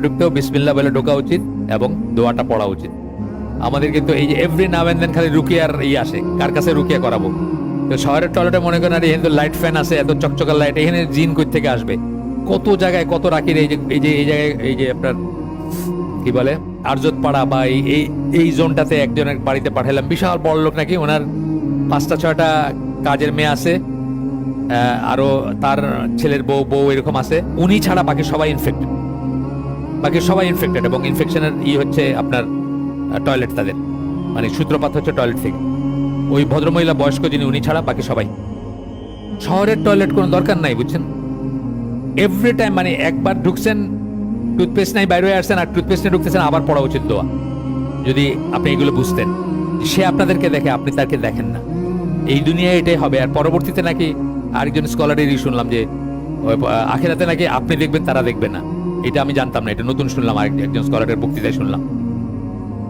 ঢুকতেও বিসমিল্লাহ বলে ঢোকা উচিত এবং দোয়াটা পড়া উচিত। আমাদের কিন্তু এই যে এভরি নাও এন্ড দেন খালি রুকিয়ার আসে, কার কাছে রুকিয়া করাবো। তো শহরের টয়লেটে মনে করেন এখানে তো লাইট ফ্যান আছে, এত চকচকার লাইট, এখানে জিন কই থেকে আসবে? কত জায়গায় কত রাখির এই জায়গায় এই যে আপনার কি বলে আরজত পাড়া বা এই জোনটাতে একজনের বাড়িতে পাঠালাম, বিশাল বড় লোক নাকি, ওনার 5টা 6টা কাজের মেয়ে আছে, আরো তার ছেলের বউ এরকম আছে, উনি ছাড়া বাকি সবাই ইনফেক্টেড এবং ইনফেকশনের হচ্ছে আপনার টয়লেট, তাদের মানে সূত্রপাত হচ্ছে টয়লেট থেকে। ওই ভদ্রমহিলা বয়স্ক যিনি, উনি ছাড়া বাকি সবাই। শহরের টয়লেট কোনো দরকার নাই, বুঝছেন? এভরি টাইম মানে একবার ঢুকছেন, টুথপেস্ট নাই, বাইরে আসছেন, আর টুথপেস্ট নিয়ে ঢুকতেছেন, আবার পড়া উচিত দোয়া। যদি আপনি এগুলো বুঝতেন, সে আপনাদেরকে দেখে, আপনি তাকে দেখেন না, এই দুনিয়ায় এটাই হবে। আর পরবর্তীতে নাকি আরেকজন স্কলারেরই শুনলাম যে আখেরাতে নাকি আপনি দেখবেন, তারা দেখবে না। এটা আমি জানতাম না, এটা নতুন শুনলাম, একজন স্কলারের বক্তৃতায় শুনলাম।